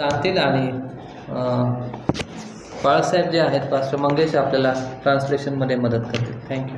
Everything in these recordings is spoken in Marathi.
सांगतील आणि बाळासाहेब जे आहेत पास्टर मंगेश आपल्याला ट्रान्सलेशनमध्ये मदत करतील. थँक्यू.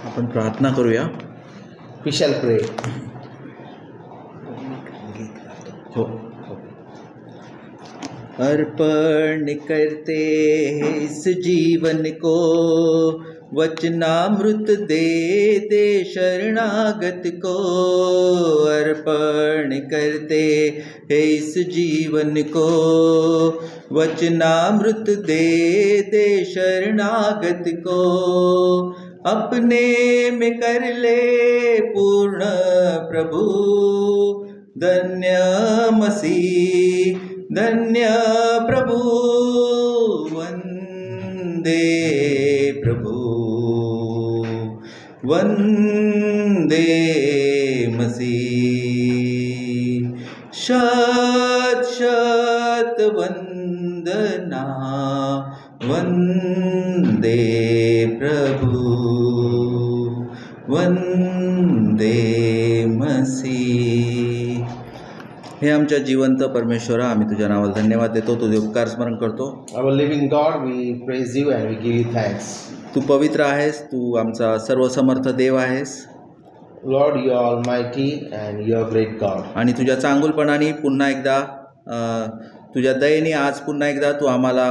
आपण प्रार्थना करूया. We shall pray. हो. अर्पण करते इस जीवन को, वचनामृत दे दे शरणागत को. अर्पण करते इस जीवन को, वचनामृत दे दे शरणागत को. अपने में कर ले पूर्ण प्रभु, धन्य मसीह धन्य प्रभु. वंदे प्रभु वंदे मसीह. शत शत वंदना वंदे प्रभु वंदे मसीह. हे आमच्या जिवंत परमेश्वरा, आम्ही तुझ्या नावाला धन्यवाद देतो, तुझे उपकार स्मरण करतो. Our living God, we praise you and we give you thanks. तू पवित्र आहेस, तू आमचा सर्वसमर्थ देव आहेस. Lord, you are almighty and you are great God. आणि तुझ्या चांगुलपणाने पुन्हा एकदा तुझ्या दयेने आज पुन्हा एकदा तू आम्हाला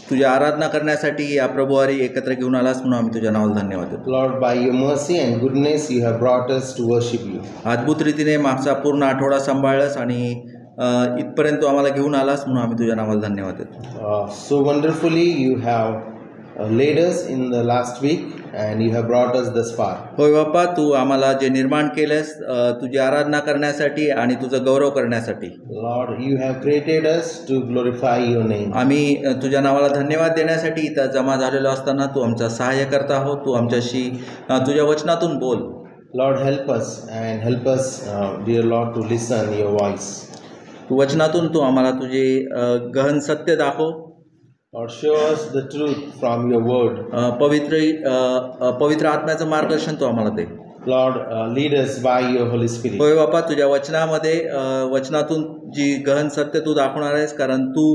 तुझी आराधना करण्यासाठी या प्रभुवारी एकत्र घेऊन आलास, म्हणून आम्ही तुझ्या नावाला धन्यवाद देतो. Lord, by your mercy and goodness you have brought us to worship you. अद्भुत रीतीने मागचा पूर्ण आठवडा सांभाळलास आणि इथपर्यंत तू आम्हाला घेऊन आलास, म्हणून आम्ही तुझ्या नावाला धन्यवाद देतो. So wonderfully you have led us in the last week and you have brought us thus far. होय बाप्पा, तू आम्हाला जे निर्माण केलेस तुझी आराधना करण्यासाठी आणि तुझा गौरव करण्यासाठी. Lord, you have created us to glorify your name. आम्ही तुझ्या नावाला धन्यवाद देण्यासाठी इथं जमा झालेलो असताना तू आमचा सहाय्य करता हो. तू आमच्याशी तुझ्या वचनातून बोल. Lord, help us and help us, dear Lord, to listen your voice. तू वचनातून तू आम्हाला तुझे गहन सत्य दाखव. Lord, show us the truth from your word. पवित्र आत्म्याचं मार्गदर्शन तू आम्हाला दे. Lord, lead us by your Holy Spirit. होय बापा, तुझ्या वचनामध्ये वचनातून जी गहन सत्य तू दाखवणार आहेस, कारण तू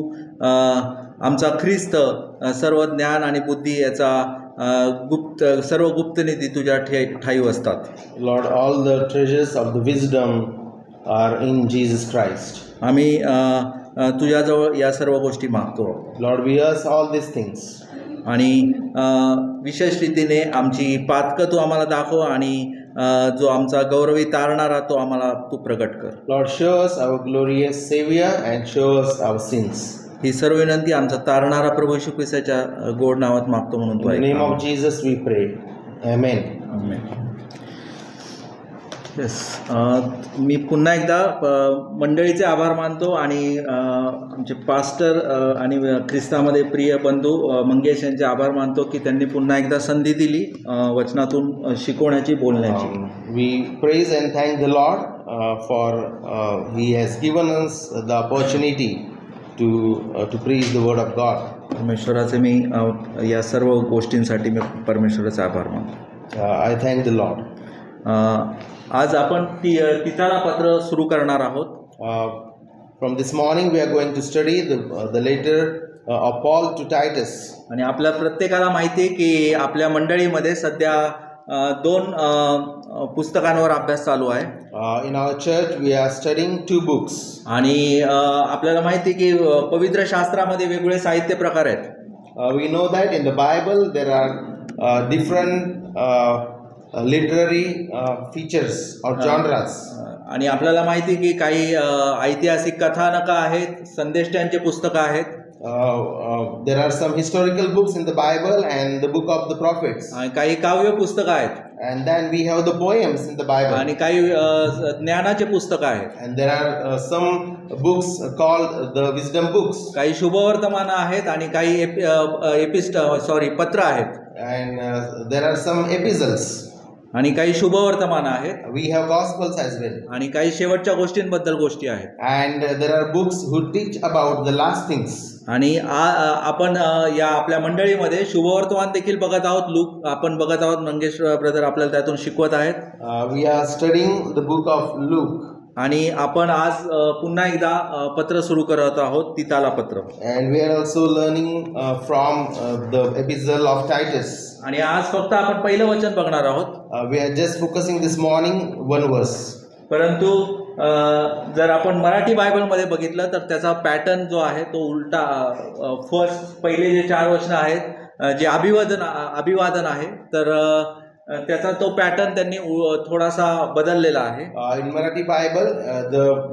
आमचा ख्रिस्त सर्व ज्ञान आणि बुद्धी याचा सर्व गुप्त निधी तुझ्या ठाई असतात. Lord, all the treasures of the wisdom are in Jesus Christ. आम्ही तुझ्याजवळ या सर्व गोष्टी मागतो. Lord, we ask all these things. आणि विशेष रीतीने आमची पातकं तू आम्हाला दाखव आणि जो आमचा गौरवी तारणारा तो आम्हाला तू प्रकट कर. Lord, show us our glorious Savior and show us our sins. ही सर्व विनंती आमचा तारणारा प्रभू येशू ख्रिस्ताच्या गोड नावात मागतो, म्हणून तू ऐक. In the name of Jesus we pray. Amen. Amen. Yes, मी पुन्हा एकदा मंडळीचे आभार मानतो आणि आमचे पास्टर आणि ख्रिस्तामध्ये प्रिय बंधू मंगेश यांचे आभार मानतो की त्यांनी पुन्हा एकदा संधी दिली वचनातून शिकवण्याची, बोलण्याची. We praise and thank the Lord for He has given us the opportunity to preach the word of God. परमेश्वराचे मी या सर्व गोष्टींसाठी मी परमेश्वराचे आभार मानतो. I thank the Lord. आज आपण तिथारा पत्र सुरू करणार आहोत. From this morning we are going to study the letter of Paul to Titus. आणि आपल्या प्रत्येकाला माहिती आहे की आपल्या मंडळीमध्ये सध्या दोन पुस्तकांवर अभ्यास चालू आहे. In our church we are studying 2 books. आणि आपल्याला माहिती आहे की पवित्र शास्त्रामध्ये वेगवेगळे साहित्य प्रकार आहेत. We know that in the Bible there are different literary features or genres. आणि आपल्याला माहिती की काही ऐतिहासिक कथानका आहेत, संदेष्ट्यांचे पुस्तकं आहेत. There are some historical books in the Bible and the book of the prophets. आणि काही काव्य पुस्तकं आहेत. And then we have the poems in the Bible. आणि काही ज्ञानाचे पुस्तकं आहेत. And there are some books called the wisdom books. काही शुभवर्तमान आहेत आणि काही पत्र आहेत. And there are some epistles. आणि काही शुभवर्तमान आहेत We have gospels as well. आणि काही शेवटच्या गोष्टींबद्दल गोष्टी आहेत. And there are books who teach about the last things. आणि आपण या आपल्या मंडळीमध्ये शुभवर्तमान देखील बघत आहोत. लूक आपण बघत आहोत. मंगेश ब्रदर आपल्याला त्यातून शिकवत आहेत. We are studying the book of Luke. आणि आपण आज पुन्हा एकदा पत्र सुरू करत आहोत, तिताला पत्र. And we are also learning from the epistle of Titus. आणि आज फक्त आपण पहिलं वचन बघणार आहोत. We are just focusing this morning one verse. परंतु जर आपण मराठी बायबलमध्ये बघितलं तर त्याचा पॅटर्न जो आहे तो उलटा. फर्स्ट पहिले जे 4 वचनं आहेत जे अभिवादन आहे तर त्याचा तो पॅटर्न त्यांनी थोडासा बदललेला आहे. In Marathi Bible,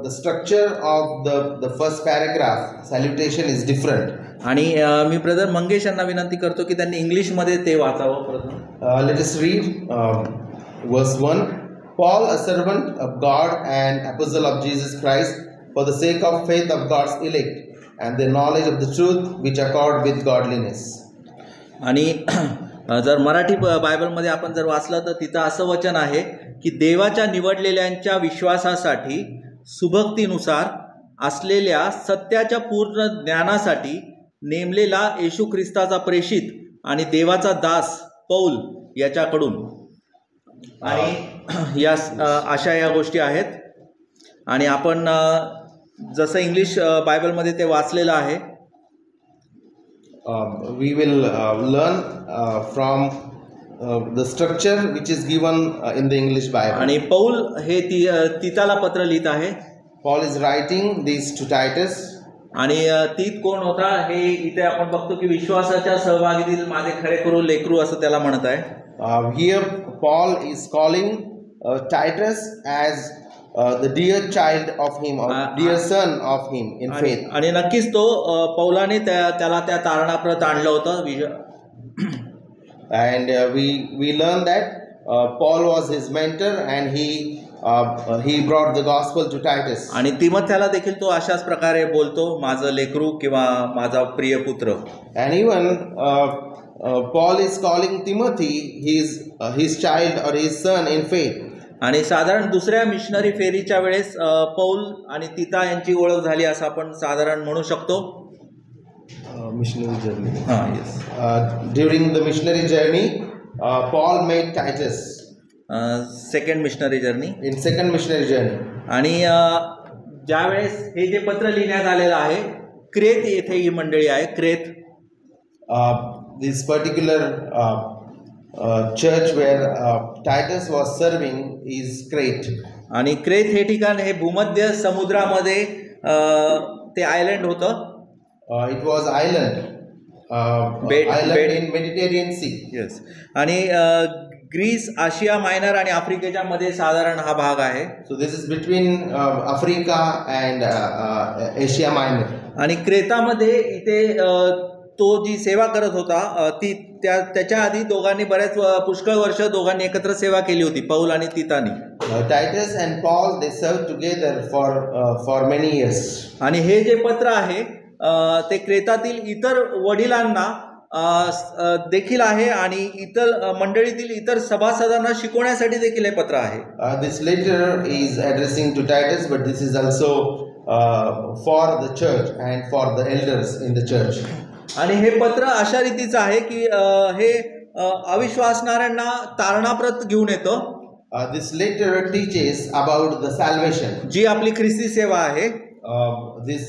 the structure of the first paragraph, salutation, is different. आणि मी ब्रदर मंगेश यांना विनंती करतो की त्यांनी इंग्लिशमध्ये ते वाचावं प्रथम. Let us read verse 1. Paul, a servant of God and apostle of Jesus Christ, for the sake of faith of God's elect and the knowledge of the truth which accord with godliness. आणि जर मराठी बायबलमध्ये आपण जर वाचलं तर तिथं असं वचन आहे की देवाच्या निवडलेल्यांच्या विश्वासासाठी सुभक्तीनुसार असलेल्या सत्याच्या पूर्ण ज्ञानासाठी नेमलेला येशू ख्रिस्ताचा प्रेषित आणि देवाचा दास पौल याच्याकडून. आणि या अशा या गोष्टी आहेत. आणि आपण जसं इंग्लिश बायबलमध्ये ते वाचलेलं आहे. We will learn from the structure which is given in the English Bible. आणि पौल हे तिताला पत्र लिहित आहे. Paul is writing this to Titus. आणि तीत कोण होता हे इथे आपण बघतो की विश्वासाच्या सहभागीतील माझे खरेखुरू लेकरू असं त्याला म्हणत आहे. Here Paul is calling Titus as the dear child of him, or dear son of him in faith. आणि नक्कीच तो पौलाने त्याला त्या तारणाप्रत आणलं होतं. And we learn that Paul was his mentor and he brought the gospel to Titus. आणि तिमोथेला देखील तो अशाच प्रकारे बोलतो, माझं लेकरू किंवा माझा प्रिय पुत्र. And even Paul is calling Timothy his child or his son in faith. आणि साधारण दुसऱ्या मिशनरी फेरीच्या वेळेस पौल आणि तिता यांची ओळख झाली असं आपण साधारण म्हणू शकतो. Missionary journey. Yes. During the missionary journey, Paul met Titus. Second missionary journey. In second missionary journey. आणि ज्यावेळेस हे जे पत्र लिहिण्यात आलेलं आहे, क्रेत येथे ही मंडळी आहे. Krait. This particular church where Titus was serving is Crete. आणि क्रेत हे ठिकाण हे भूमध्य समुद्रामध्ये ते आयलंड होतं. It was island in Mediterranean Sea. Yes. आणि ग्रीस, आशिया मायनर आणि आफ्रिकेच्या मध्ये साधारण हा भाग आहे. So this is between Africa and Asia Minor. आणि क्रेतामध्ये इथे तो जी सेवा करत होता ती त्याच्या आधी दोघांनी बऱ्याच पुष्कळ वर्ष दोघांनी एकत्र सेवा केली होती, पौल आणि तितानी. Titus and Paul, they served together for many years. आणि हे जे पत्र आहे ते क्रेतातील इतर वडिलांना देखील आहे आणि इतर मंडळीतील इतर सभासदांना शिकवण्यासाठी देखील हे पत्र आहे. This letter is addressing to Titus, but this is also for the church and for the elders in the church. आणि हे पत्र अशा रीतीचं आहे की हे अविश्वासणाऱ्यांना तारणाप्रत घेऊन येतं. This letter teaches about the salvation. जी आपली ख्रिस्ती सेवा आहे. This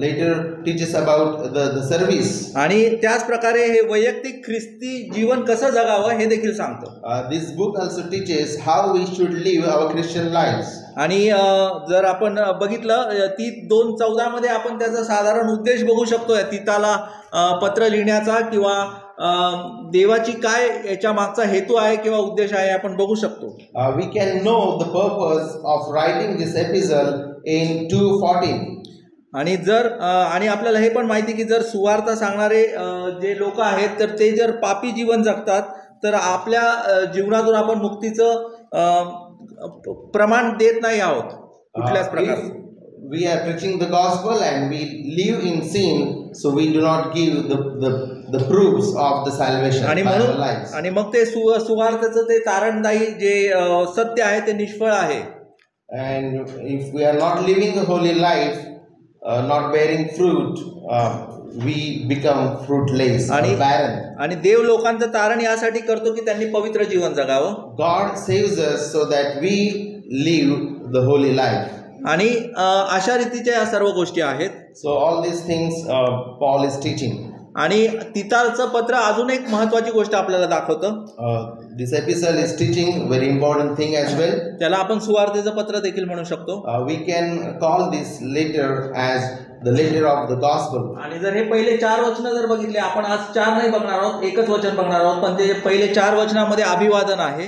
letter teaches about the service. आणि त्याच प्रकारे हे वैयक्तिक ख्रिस्ती जीवन कसं जगावं हे देखील सांगतं. This book also teaches how we should live our Christian lives. आणि जर आपण बघितलं ती 2:14 मध्ये आपण त्याचा साधारण उद्देश बघू शकतो तिताला पत्र लिहिण्याचा किंवा देवाची काय याच्या मागचा हेतू आहे किंवा उद्देश आहे आपण बघू शकतो. We can know the purpose of writing this epistle in 2:14. आणि आणि आपल्याला हे पण माहिती की जर सुवार्ता सांगणारे जे लोक आहेत तर ते जर पापी जीवन जगतात तर आपल्या जीवनातून आपण मुक्तीचं प्रमाण देत नाही आहोत कुठल्याच प्रकारे. We are preaching the gospel and we live in sin, so we do not give the proofs of the salvation आणि by our म्हणून lives. आणि मग ते सुवार्थाचं ते तारणदायी जे सत्य आहे ते निष्फळ आहे. And if we are not living a holy life, not bearing fruit, we become fruitless or barren. आणि देव लोकांचं तारण यासाठी करतो की त्यांनी पवित्र जीवन जगावं. God saves us so that we live the holy life. आणि अशा रीतीच्या या सर्व गोष्टी आहेत. So all these things Paul is teaching. आणि तिताचं पत्र अजून एक महत्वाची गोष्ट आपल्याला दाखवतं. This epistle is teaching very important thing as well. त्याला आपण सुवार्तेचं पत्र देखील म्हणू शकतो. We can call this letter as the letter of the gospel. आणि जर हे पहिले 4 वचन जर बघितले, आपण आज 4 नाही बघणार आहोत, एकच वचन बघणार आहोत, पण ते पहिले 4 वचनामध्ये अभिवादन आहे.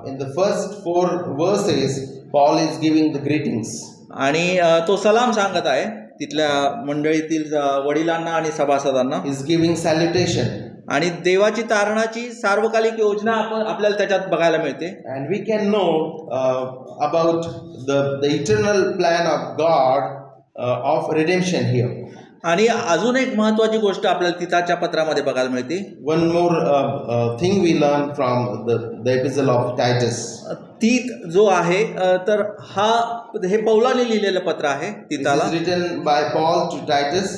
In the first 4 verses, Paul is giving the greetings. आणि तो सलाम सांगत आहे तिथल्या मंडळीतील वडिलांना आणि सभासदांना. He is giving salutation. आणि देवाची तारणाची सार्वकालिक योजना आपल्याला त्याच्यात बघायला मिळते. And we can know about the eternal plan of God of redemption here. आणि अजून एक महत्वाची गोष्ट आपल्याला तिताच्या पत्रामध्ये बघायला मिळते. One more thing we learn from the epistle of Titus. तीत जो आहे तर हे पौलाने लिहिलेलं पत्र आहे तिताला. This is written by Paul to Titus.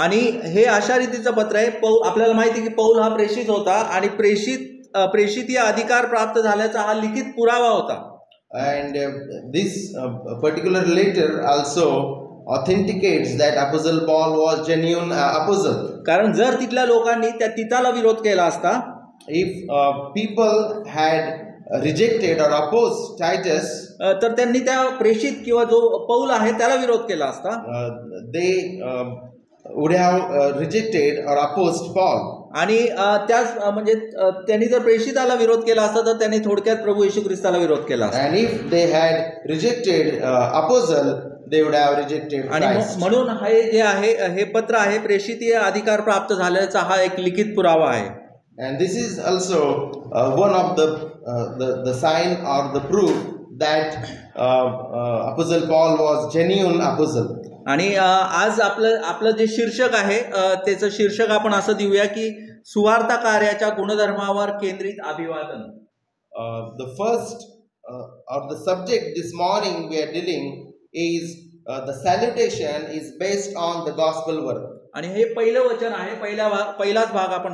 आणि हे अशा रीतीचं पत्र आहे. आपल्याला माहिती आहे की पौल हा प्रेषित होता आणि प्रेषितीय अधिकार प्राप्त झाल्याचा हा लिखित पुरावा होता. And this particular letter also authenticates that Apostle Paul was genuine apostle. कारण जर तिथल्या लोकांनी त्या तिताला विरोध केला असता, if people had rejected or opposed Titus, तर त्यांनी त्या प्रेषित किंवा जो पौल आहे त्याला विरोध केला असता. they would have rejected or opposed Paul. आणि त्याच म्हणजे त्यांनी जर प्रेषिताला विरोध केला असता तर त्यांनी थोडक्यात प्रभू येशू ख्रिस्ताला विरोध केला असता. And if they had rejected apostle, they would have rejected आणि Christ. म्हणून हे जे आहे हे पत्र आहे प्रेषितीय अधिकार प्राप्त झाल्याचा हा एक लिखित पुरावा आहे. And this is also one of the sign or the proof that Apostle Paul was genuine apostle. आणि आज आपलं जे शीर्षक आहे त्याचं शीर्षक आपण असं देऊया की सुवार्ता कार्याच्या गुणधर्मावर केंद्रित अभिवादन. The first or the subject this morning we are dealing is the salutation is based on the gospel work. आणि हे पहिलं वचन आहे, पहिलाच भाग आपण